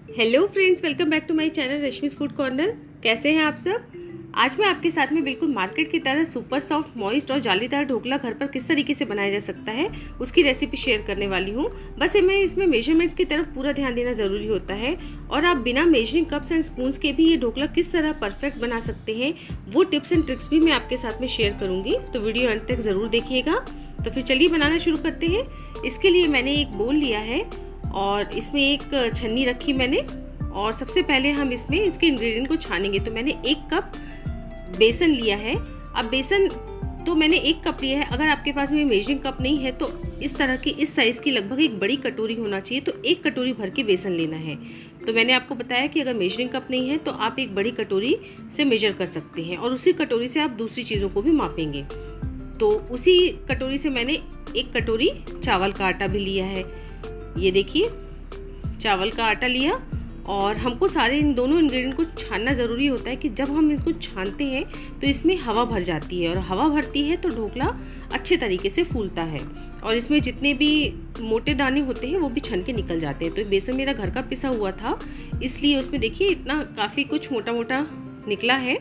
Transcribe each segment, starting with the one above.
Hello friends, welcome back to my channel Rashmi's food corner. कैसे हैं आप सब। आज मैं आपके साथ में बिल्कुल मार्केट की तरह सुपर सॉफ्ट, मॉइस्ट और जालीदार ढोकला घर पर किस तरीके से बनाया जा सकता है उसकी रेसिपी शेयर करने वाली हूँ। बस मैं इसमें मेजरमेंट्स की तरफ पूरा ध्यान देना ज़रूरी होता है और आप बिना मेजरिंग कप्स एंड स्पून्स के भी ये ढोकला किस तरह परफेक्ट बना सकते हैं वो टिप्स एंड ट्रिक्स भी मैं आपके साथ में शेयर करूँगी। तो वीडियो अंत तक ज़रूर देखिएगा। तो फिर चलिए बनाना शुरू करते हैं। इसके लिए मैंने एक बोल लिया है और इसमें एक छन्नी रखी मैंने, और सबसे पहले हम इसमें इसके इंग्रेडिएंट को छानेंगे। तो मैंने 1 कप बेसन लिया है। अब बेसन तो मैंने 1 कप लिया है। अगर आपके पास में मेजरिंग कप नहीं है तो इस तरह की इस साइज़ की लगभग एक बड़ी कटोरी होना चाहिए। तो 1 कटोरी भर के बेसन लेना है। तो मैंने आपको बताया कि अगर मेजरिंग कप नहीं है तो आप एक बड़ी कटोरी से मेजर कर सकते हैं और उसी कटोरी से आप दूसरी चीज़ों को भी मापेंगे। तो उसी कटोरी से मैंने 1 कटोरी चावल का आटा भी लिया है। ये देखिए, चावल का आटा लिया। और हमको सारे इन दोनों इंग्रेडिएंट को छानना ज़रूरी होता है कि जब हम इसको छानते हैं तो इसमें हवा भर जाती है और हवा भरती है तो ढोकला अच्छे तरीके से फूलता है और इसमें जितने भी मोटे दाने होते हैं वो भी छन के निकल जाते हैं। तो बेसन मेरा घर का पिसा हुआ था, इसलिए उसमें देखिए इतना काफ़ी कुछ मोटा मोटा निकला है।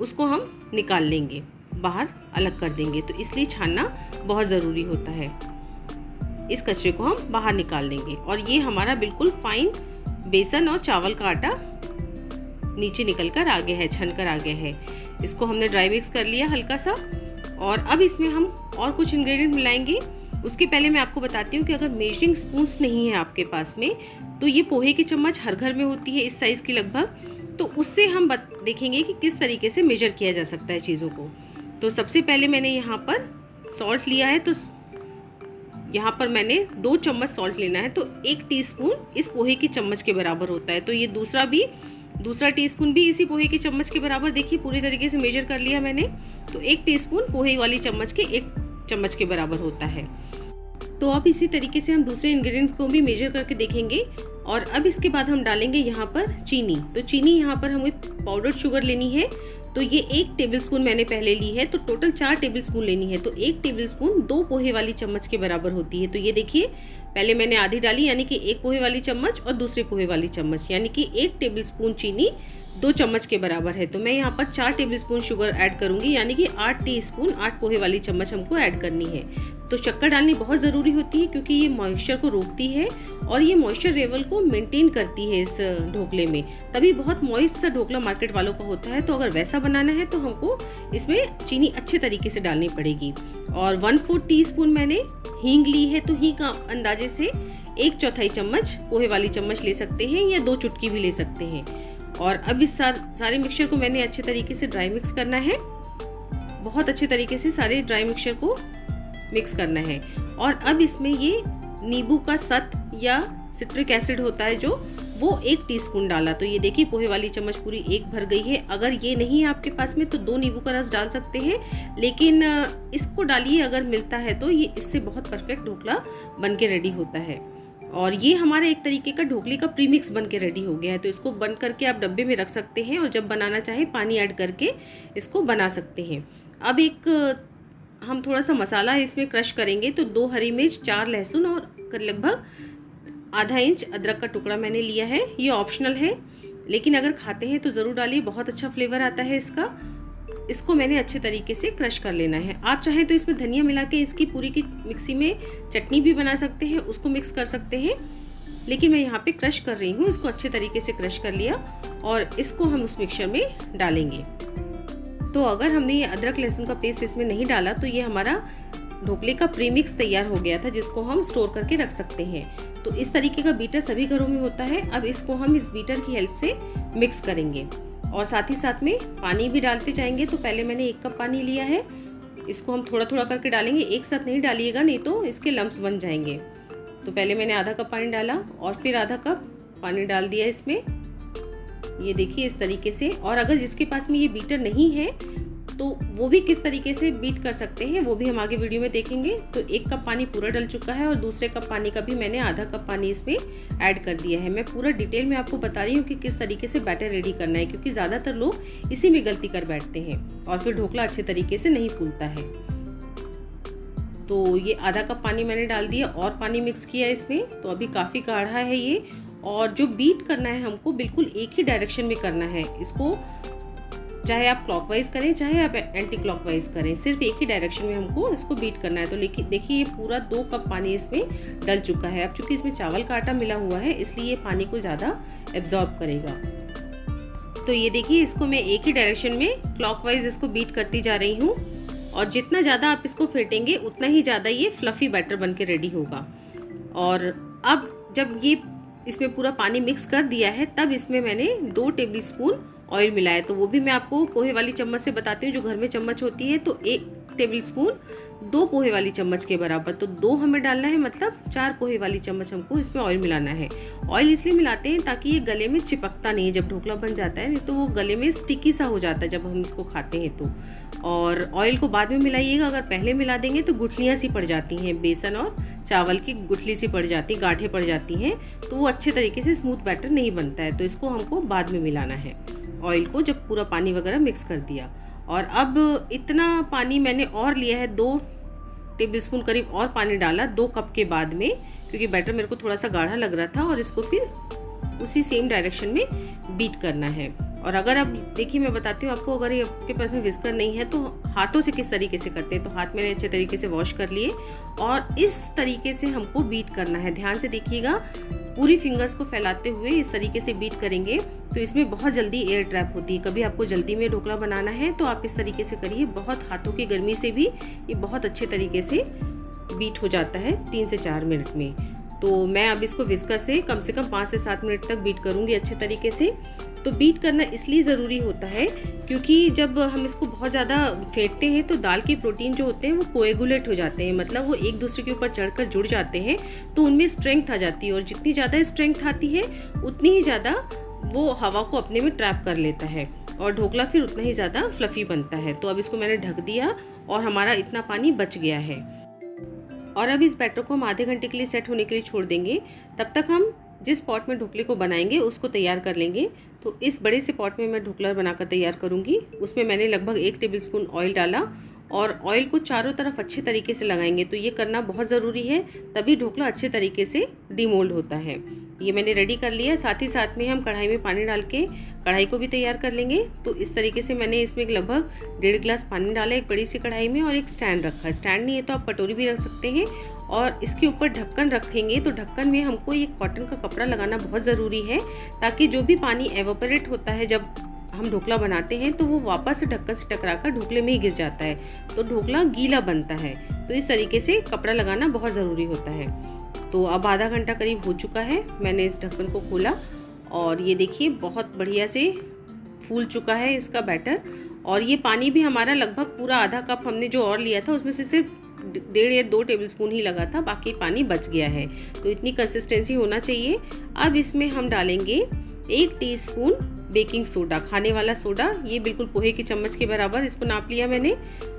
उसको हम निकाल लेंगे, बाहर अलग कर देंगे। तो इसलिए छानना बहुत ज़रूरी होता है। इस कचरे को हम बाहर निकाल लेंगे और ये हमारा बिल्कुल फाइन बेसन और चावल का आटा नीचे निकल कर आ गया है, छन कर आ गया है। इसको हमने ड्राई मिक्स कर लिया हल्का सा। और अब इसमें हम और कुछ इंग्रेडिएंट मिलाएंगे। उसके पहले मैं आपको बताती हूँ कि अगर मेजरिंग स्पून्स नहीं है आपके पास में तो ये पोहे की चम्मच हर घर में होती है इस साइज़ की लगभग। तो उससे हम देखेंगे कि किस तरीके से मेजर किया जा सकता है चीज़ों को। तो सबसे पहले मैंने यहाँ पर सॉल्ट लिया है। तो यहाँ पर मैंने 2 चम्मच सॉल्ट लेना है। तो 1 टीस्पून इस पोहे की चम्मच के बराबर होता है। तो ये दूसरा टीस्पून भी इसी पोहे की चम्मच के बराबर, देखिए पूरी तरीके से मेजर कर लिया मैंने। तो 1 टीस्पून पोहे वाली चम्मच के 1 चम्मच के बराबर होता है। तो अब इसी तरीके से हम दूसरे इंग्रेडिएंट्स को भी मेजर करके देखेंगे। और अब इसके बाद हम डालेंगे यहाँ पर चीनी। तो चीनी यहाँ पर हमें पाउडर्ड शुगर लेनी है। तो ये 1 टेबलस्पून मैंने पहले ली है। तो टोटल 4 टेबलस्पून लेनी है। तो 1 टेबलस्पून 2 पोहे वाली चम्मच के बराबर होती है। तो ये देखिए, पहले मैंने आधी डाली यानी कि 1 पोहे वाली चम्मच और दूसरी पोहे वाली चम्मच, यानी कि 1 टेबलस्पून चीनी 2 चम्मच के बराबर है। तो मैं यहाँ पर 4 टेबलस्पून शुगर ऐड करूँगी, यानी कि 8 टीस्पून 8 पोहे वाली चम्मच हमको ऐड करनी है। तो शक्कर डालनी बहुत ज़रूरी होती है क्योंकि ये मॉइस्चर को रोकती है और ये मॉइस्चर लेवल को मेंटेन करती है इस ढोकले में। तभी बहुत मॉइस्ट सा ढोकला मार्केट वालों का होता है। तो अगर वैसा बनाना है तो हमको इसमें चीनी अच्छे तरीके से डालनी पड़ेगी। और 1/4 टीस्पून मैंने हींग ली है। तो हींग का अंदाजे से 1/4 चम्मच पोहे वाली चम्मच ले सकते हैं या 2 चुटकी भी ले सकते हैं। और अब इस सारे मिक्सचर को मैंने अच्छे तरीके से ड्राई मिक्स करना है। बहुत अच्छे तरीके से सारे ड्राई मिक्सचर को मिक्स करना है। और अब इसमें ये नींबू का सत या सिट्रिक एसिड होता है जो, वो 1 टीस्पून डाला। तो ये देखिए पोहे वाली चम्मच पूरी 1 भर गई है। अगर ये नहीं है आपके पास में तो 2 नींबू का रस डाल सकते हैं, लेकिन इसको डालिए अगर मिलता है तो। ये इससे बहुत परफेक्ट ढोकला बन के रेडी होता है। और ये हमारा एक तरीके का ढोकले का प्रीमिक्स बन के रेडी हो गया है। तो इसको बंद करके आप डब्बे में रख सकते हैं और जब बनाना चाहे पानी ऐड करके इसको बना सकते हैं। अब हम थोड़ा सा मसाला इसमें क्रश करेंगे। तो 2 हरी मिर्च, 4 लहसुन और लगभग ½ इंच अदरक का टुकड़ा मैंने लिया है। ये ऑप्शनल है, लेकिन अगर खाते हैं तो ज़रूर डालिए, बहुत अच्छा फ्लेवर आता है इसका। इसको मैंने अच्छे तरीके से क्रश कर लेना है। आप चाहें तो इसमें धनिया मिला के इसकी पूरी की मिक्सी में चटनी भी बना सकते हैं, उसको मिक्स कर सकते हैं, लेकिन मैं यहाँ पे क्रश कर रही हूँ। इसको अच्छे तरीके से क्रश कर लिया और इसको हम उस मिक्सचर में डालेंगे। तो अगर हमने ये अदरक लहसुन का पेस्ट इसमें नहीं डाला तो ये हमारा ढोकले का प्रीमिक्स तैयार हो गया था, जिसको हम स्टोर करके रख सकते हैं। तो इस तरीके का बीटर सभी घरों में होता है। अब इसको हम इस बीटर की हेल्प से मिक्स करेंगे और साथ ही साथ में पानी भी डालते जाएंगे। तो पहले मैंने 1 कप पानी लिया है। इसको हम थोड़ा थोड़ा करके डालेंगे, एक साथ नहीं डालिएगा, नहीं तो इसके लम्प्स बन जाएंगे। तो पहले मैंने आधा कप पानी डाला और फिर आधा कप पानी डाल दिया इसमें। ये देखिए इस तरीके से। और अगर जिसके पास में ये बीटर नहीं है तो वो भी किस तरीके से बीट कर सकते हैं वो भी हम आगे वीडियो में देखेंगे। तो 1 कप पानी पूरा डल चुका है और दूसरे कप पानी का भी मैंने आधा कप पानी इसमें ऐड कर दिया है। मैं पूरा डिटेल में आपको बता रही हूँ कि किस तरीके से बैटर रेडी करना है, क्योंकि ज़्यादातर लोग इसी में गलती कर बैठते हैं और फिर ढोकला अच्छे तरीके से नहीं फूलता है। तो ये आधा कप पानी मैंने डाल दिया और पानी मिक्स किया इसमें। तो अभी काफ़ी गाढ़ा है ये और जो बीट करना है हमको बिल्कुल एक ही डायरेक्शन में करना है इसको, चाहे आप क्लॉकवाइज करें चाहे आप एंटी क्लॉकवाइज करें, सिर्फ एक ही डायरेक्शन में हमको इसको बीट करना है। तो देखिए ये पूरा 2 कप पानी इसमें डल चुका है। अब चूंकि इसमें चावल का आटा मिला हुआ है इसलिए ये पानी को ज़्यादा एब्जॉर्ब करेगा। तो ये देखिए इसको मैं एक ही डायरेक्शन में क्लॉकवाइज इसको बीट करती जा रही हूँ, और जितना ज़्यादा आप इसको फेंटेंगे उतना ही ज़्यादा ये फ्लफ़ी बैटर बन के रेडी होगा। और अब जब ये इसमें पूरा पानी मिक्स कर दिया है तब इसमें मैंने 2 टेबल स्पून ऑयल मिलाया। तो वो भी मैं आपको पोहे वाली चम्मच से बताती हूँ, जो घर में चम्मच होती है। तो 1 टेबल स्पून 2 पोहे वाली चम्मच के बराबर, तो 2 हमें डालना है, मतलब 4 पोहे वाली चम्मच हमको इसमें ऑयल मिलाना है। ऑयल इसलिए मिलाते हैं ताकि ये गले में चिपकता नहीं है जब ढोकला बन जाता है, नहीं तो वो गले में स्टिकी सा हो जाता है जब हम इसको खाते हैं तो। और ऑयल को बाद में मिलाइएगा, अगर पहले मिला देंगे तो गुठलियाँ सी पड़ जाती हैं, बेसन और चावल की गुठली सी पड़ जाती, गांठें पड़ जाती हैं, तो वो अच्छे तरीके से स्मूथ बैटर नहीं बनता है। तो इसको हमको बाद में मिलाना है ऑयल को, जब पूरा पानी वगैरह मिक्स कर दिया। और अब इतना पानी मैंने और लिया है, 2 टेबल स्पून करीब और पानी डाला 2 कप के बाद में, क्योंकि बैटर मेरे को थोड़ा सा गाढ़ा लग रहा था। और इसको फिर उसी सेम डायरेक्शन में बीट करना है। और अगर आप देखिए मैं बताती हूँ आपको, अगर ये आपके पास में विस्कर नहीं है तो हाथों से किस तरीके से करते हैं। तो हाथ मैंने अच्छे तरीके से वॉश कर लिए और इस तरीके से हमको बीट करना है। ध्यान से देखिएगा, पूरी फिंगर्स को फैलाते हुए इस तरीके से बीट करेंगे तो इसमें बहुत जल्दी एयर ट्रैप होती है। कभी आपको जल्दी में ढोकला बनाना है तो आप इस तरीके से करिए, बहुत हाथों की गर्मी से भी ये बहुत अच्छे तरीके से बीट हो जाता है 3 से 4 मिनट में। तो मैं अब इसको विस्कर से कम 5 से 7 मिनट तक बीट करूँगी अच्छे तरीके से। तो बीट करना इसलिए ज़रूरी होता है क्योंकि जब हम इसको बहुत ज़्यादा फेंटते हैं तो दाल के प्रोटीन जो होते हैं वो कोएगुलेट हो जाते हैं, मतलब वो एक दूसरे के ऊपर चढ़कर जुड़ जाते हैं, तो उनमें स्ट्रेंथ आ जाती है। और जितनी ज़्यादा स्ट्रेंथ आती है उतनी ही ज़्यादा वो हवा को अपने में ट्रैप कर लेता है और ढोकला फिर उतना ही ज़्यादा फ्लफ़ी बनता है। तो अब इसको मैंने ढक दिया और हमारा इतना पानी बच गया है। और अब इस बैटर को हम आधे घंटे के लिए सेट होने के लिए छोड़ देंगे। तब तक हम जिस पॉट में ढोकले को बनाएंगे उसको तैयार कर लेंगे। तो इस बड़े से पॉट में मैं ढोकला बनाकर तैयार करूंगी। उसमें मैंने लगभग 1 टेबल स्पून ऑयल डाला और ऑयल को चारों तरफ अच्छे तरीके से लगाएंगे। तो ये करना बहुत ज़रूरी है, तभी ढोकला अच्छे तरीके से डीमोल्ड होता है। ये मैंने रेडी कर लिया। साथ ही साथ में हम कढ़ाई में पानी डाल के कढ़ाई को भी तैयार कर लेंगे। तो इस तरीके से मैंने इसमें लगभग 1.5 गिलास पानी डाला एक बड़ी सी कढ़ाई में और एक स्टैंड रखा है। स्टैंड नहीं है तो आप कटोरी भी रख सकते हैं। और इसके ऊपर ढक्कन रखेंगे तो ढक्कन में हमको ये कॉटन का कपड़ा लगाना बहुत ज़रूरी है, ताकि जो भी पानी एवोपरेट होता है जब हम ढोकला बनाते हैं तो वो वापस से ढक्कन से टकराकर ढोकले में ही गिर जाता है, तो ढोकला गीला बनता है। तो इस तरीके से कपड़ा लगाना बहुत ज़रूरी होता है। तो अब आधा घंटा करीब हो चुका है, मैंने इस ढक्कन को खोला और ये देखिए बहुत बढ़िया से फूल चुका है इसका बैटर। और ये पानी भी हमारा लगभग पूरा आधा कप हमने जो और लिया था उसमें से सिर्फ 1.5 या 2 टेबल स्पून ही लगा था, बाकी पानी बच गया है। तो इतनी कंसिस्टेंसी होना चाहिए। अब इसमें हम डालेंगे 1 टीस्पून बेकिंग सोडा, खाने वाला सोडा, ये बिल्कुल पोहे की चम्मच के बराबर इसको नाप लिया मैंने।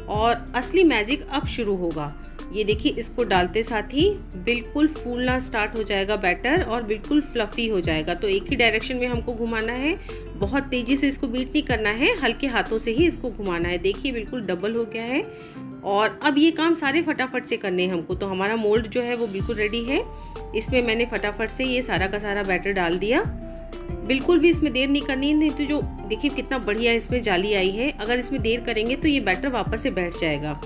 और असली मैजिक अब शुरू होगा। ये देखिए इसको डालते साथ ही बिल्कुल फूलना स्टार्ट हो जाएगा बैटर और बिल्कुल फ्लफ़ी हो जाएगा। तो एक ही डायरेक्शन में हमको घुमाना है, बहुत तेज़ी से इसको बीट नहीं करना है, हल्के हाथों से ही इसको घुमाना है। देखिए बिल्कुल डबल हो गया है। और अब ये काम सारे फटाफट से करने हैं हमको। तो हमारा मोल्ड जो है वो बिल्कुल रेडी है। इसमें मैंने फटाफट से ये सारा का सारा बैटर डाल दिया। बिल्कुल भी इसमें देर नहीं करनी, नहीं तो जो देखिए कितना बढ़िया इसमें जाली आई है, अगर इसमें देर करेंगे तो ये बैटर वापस से बैठ जाएगा।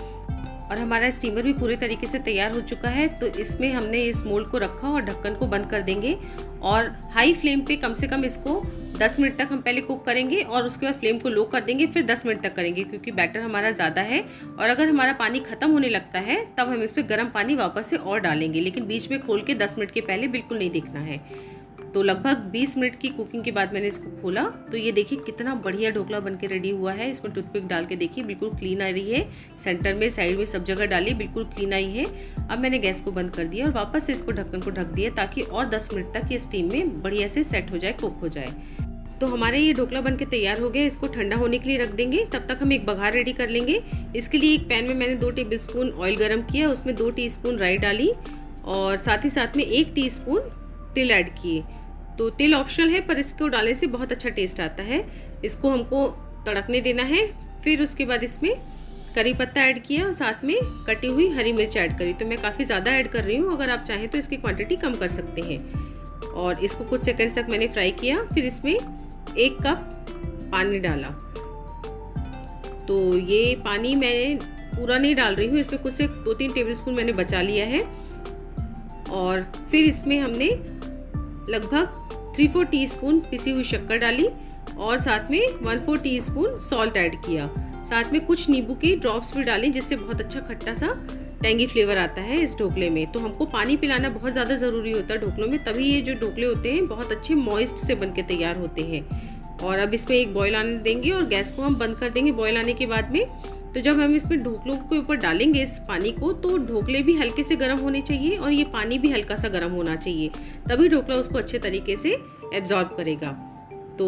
और हमारा स्टीमर भी पूरे तरीके से तैयार हो चुका है। तो इसमें हमने इस मोल्ड को रखा और ढक्कन को बंद कर देंगे और हाई फ्लेम पे कम से कम इसको 10 मिनट तक हम पहले कुक करेंगे और उसके बाद फ्लेम को लो कर देंगे, फिर 10 मिनट तक करेंगे क्योंकि बैटर हमारा ज़्यादा है। और अगर हमारा पानी ख़त्म होने लगता है तब हम इस पर गर्म पानी वापस से और डालेंगे, लेकिन बीच में खोल के 10 मिनट के पहले बिल्कुल नहीं देखना है। तो लगभग 20 मिनट की कुकिंग के बाद मैंने इसको खोला तो ये देखिए कितना बढ़िया ढोकला बनके रेडी हुआ है। इसमें टूथपिक डाल के देखिए बिल्कुल क्लीन आ रही है, सेंटर में साइड में सब जगह डाली बिल्कुल क्लीन आई है। अब मैंने गैस को बंद कर दिया और वापस से इसको ढक्कन को ढक दिया ताकि और 10 मिनट तक ये स्टीम में बढ़िया से सेट हो जाए, कुक हो जाए। तो हमारे ये ढोकला बनके तैयार हो गया। इसको ठंडा होने के लिए रख देंगे। तब तक हम एक बघार रेडी कर लेंगे। इसके लिए एक पैन में मैंने 2 टेबल स्पून ऑयल गर्म किया, उसमें 2 टीस्पून राई डाली और साथ ही साथ में 1 टीस्पून तिल ऐड किए। तो तिल ऑप्शनल है पर इसको डालने से बहुत अच्छा टेस्ट आता है। इसको हमको तड़कने देना है। फिर उसके बाद इसमें करी पत्ता ऐड किया और साथ में कटी हुई हरी मिर्च ऐड करी। तो मैं काफ़ी ज़्यादा ऐड कर रही हूँ, अगर आप चाहें तो इसकी क्वांटिटी कम कर सकते हैं। और इसको कुछ सेकंड तक मैंने फ्राई किया। फिर इसमें 1 कप पानी डाला। तो ये पानी मैं पूरा नहीं डाल रही हूँ, इसमें कुछ से 2-3 टेबलस्पून मैंने बचा लिया है। और फिर इसमें हमने लगभग 3-4 टीस्पून पिसी हुई शक्कर डाली और साथ में 1/4 टीस्पून सॉल्ट ऐड किया। साथ में कुछ नींबू के ड्रॉप्स भी डालें, जिससे बहुत अच्छा खट्टा सा टेंगी फ्लेवर आता है इस ढोकले में। तो हमको पानी पिलाना बहुत ज़्यादा ज़रूरी होता है ढोकलों में, तभी ये जो ढोकले होते हैं बहुत अच्छे मॉइस्ट से बनके तैयार होते हैं। और अब इसमें एक बॉयल आने देंगे और गैस को हम बंद कर देंगे बॉयल आने के बाद में। तो जब हम इसमें ढोकलों के ऊपर डालेंगे इस पानी को, तो ढोकले भी हल्के से गर्म होने चाहिए और ये पानी भी हल्का सा गर्म होना चाहिए, तभी ढोकला उसको अच्छे तरीके से एब्जॉर्ब करेगा। तो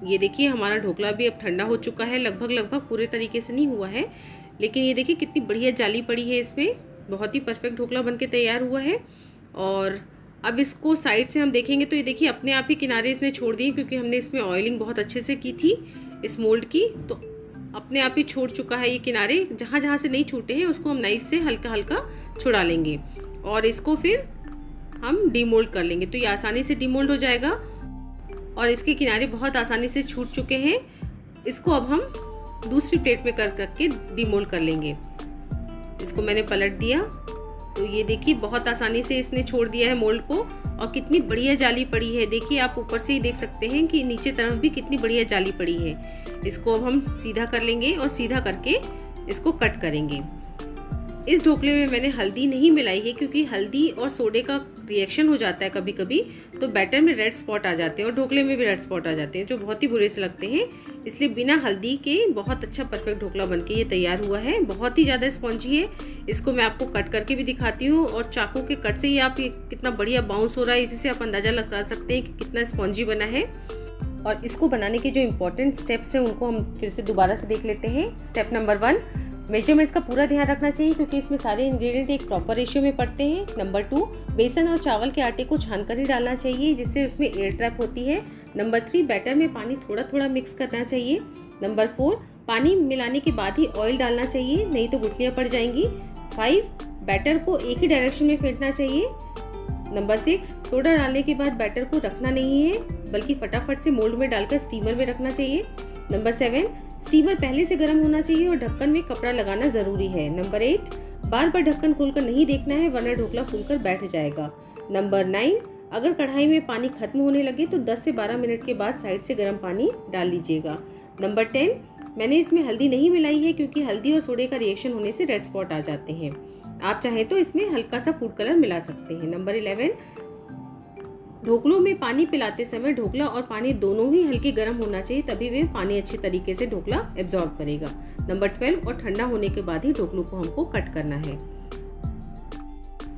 ये देखिए हमारा ढोकला भी अब ठंडा हो चुका है, लगभग पूरे तरीके से नहीं हुआ है, लेकिन ये देखिए कितनी बढ़िया जाली पड़ी है इसमें। बहुत ही परफेक्ट ढोकला बनके तैयार हुआ है। और अब इसको साइड से हम देखेंगे तो ये देखिए अपने आप ही किनारे इसने छोड़ दिए, क्योंकि हमने इसमें ऑयलिंग बहुत अच्छे से की थी इस मोल्ड की, तो अपने आप ही छोड़ चुका है ये किनारे। जहाँ जहाँ से नहीं छूटे हैं उसको हम नाइफ से हल्का हल्का छुड़ा लेंगे और इसको फिर हम डीमोल्ड कर लेंगे। तो ये आसानी से डीमोल्ड हो जाएगा और इसके किनारे बहुत आसानी से छूट चुके हैं। इसको अब हम दूसरी प्लेट में करके डीमोल्ड कर लेंगे। इसको मैंने पलट दिया तो ये देखिए बहुत आसानी से इसने छोड़ दिया है मोल्ड को, और कितनी बढ़िया जाली पड़ी है। देखिए आप ऊपर से ही देख सकते हैं कि नीचे तरफ भी कितनी बढ़िया जाली पड़ी है। इसको अब हम सीधा कर लेंगे और सीधा करके इसको कट करेंगे। इस ढोकले में मैंने हल्दी नहीं मिलाई है, क्योंकि हल्दी और सोडे का रिएक्शन हो जाता है कभी कभी, तो बैटर में रेड स्पॉट आ जाते हैं और ढोकले में भी रेड स्पॉट आ जाते हैं, जो बहुत ही बुरे से लगते हैं। इसलिए बिना हल्दी के बहुत अच्छा परफेक्ट ढोकला बनके ये तैयार हुआ है। बहुत ही ज़्यादा स्पॉन्जी है। इसको मैं आपको कट करके भी दिखाती हूँ, और चाकू के कट से ही आप कितना बढ़िया बाउंस हो रहा है, इसी से आप अंदाज़ा लगा सकते हैं कि कितना स्पॉन्जी बना है। और इसको बनाने के जो इम्पोर्टेंट स्टेप्स हैं उनको हम फिर से दोबारा से देख लेते हैं। स्टेप नंबर 1, मेजरमेंट्स का पूरा ध्यान रखना चाहिए, क्योंकि इसमें सारे इंग्रेडिएंट एक प्रॉपर रेशियो में पड़ते हैं। नंबर 2, बेसन और चावल के आटे को छानकर ही डालना चाहिए, जिससे उसमें एयर ट्रैप होती है। नंबर 3, बैटर में पानी थोड़ा थोड़ा मिक्स करना चाहिए। नंबर 4, पानी मिलाने के बाद ही ऑयल डालना चाहिए, नहीं तो गुठलियाँ पड़ जाएंगी। 5, बैटर को एक ही डायरेक्शन में फेंटना चाहिए। नंबर 6, सोडा डालने के बाद बैटर को रखना नहीं है, बल्कि फटाफट से मोल्ड में डालकर स्टीमर में रखना चाहिए। नंबर 7, स्टीमर पहले से गर्म होना चाहिए और ढक्कन में कपड़ा लगाना ज़रूरी है। नंबर 8, बार बार ढक्कन खोलकर नहीं देखना है, वरना ढोकला फूलकर बैठ जाएगा। नंबर 9, अगर कढ़ाई में पानी खत्म होने लगे तो 10 से 12 मिनट के बाद साइड से गर्म पानी डाल लीजिएगा। नंबर 10, मैंने इसमें हल्दी नहीं मिलाई है, क्योंकि हल्दी और सोडे का रिएक्शन होने से रेड स्पॉट आ जाते हैं। आप चाहें तो इसमें हल्का सा फूड कलर मिला सकते हैं। नंबर 11, ढोकलों में पानी पिलाते समय ढोकला और पानी दोनों ही हल्के गर्म होना चाहिए, तभी वे पानी अच्छे तरीके से ढोकला एब्जॉर्ब करेगा। नंबर 12, और ठंडा होने के बाद ही ढोकलों को हमको कट करना है।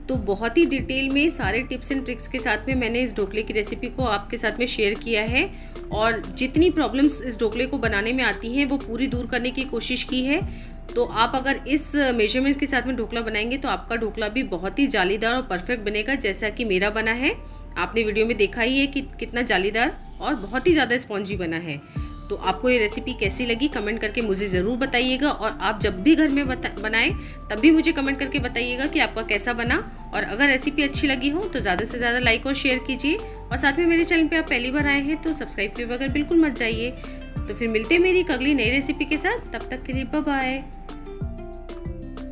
तो बहुत ही डिटेल में सारे टिप्स एंड ट्रिक्स के साथ में मैंने इस ढोकले की रेसिपी को आपके साथ में शेयर किया है, और जितनी प्रॉब्लम्स इस ढोकले को बनाने में आती हैं वो पूरी दूर करने की कोशिश की है। तो आप अगर इस मेजरमेंट्स के साथ में ढोकला बनाएंगे तो आपका ढोकला भी बहुत ही जालीदार और परफेक्ट बनेगा, जैसा कि मेरा बना है। आपने वीडियो में देखा ही है कि कितना जालीदार और बहुत ही ज़्यादा स्पॉन्जी बना है। तो आपको ये रेसिपी कैसी लगी कमेंट करके मुझे ज़रूर बताइएगा, और आप जब भी घर में बनाएं तब भी मुझे कमेंट करके बताइएगा कि आपका कैसा बना। और अगर रेसिपी अच्छी लगी हो तो ज़्यादा से ज़्यादा लाइक और शेयर कीजिए, और साथ में मेरे चैनल पे आप पहली बार आए हैं तो सब्सक्राइब किए बगैर बिल्कुल मत जाइए। तो फिर मिलते हैं मेरी एक अगली नई रेसिपी के साथ, तब तक के लिए बाय बाय।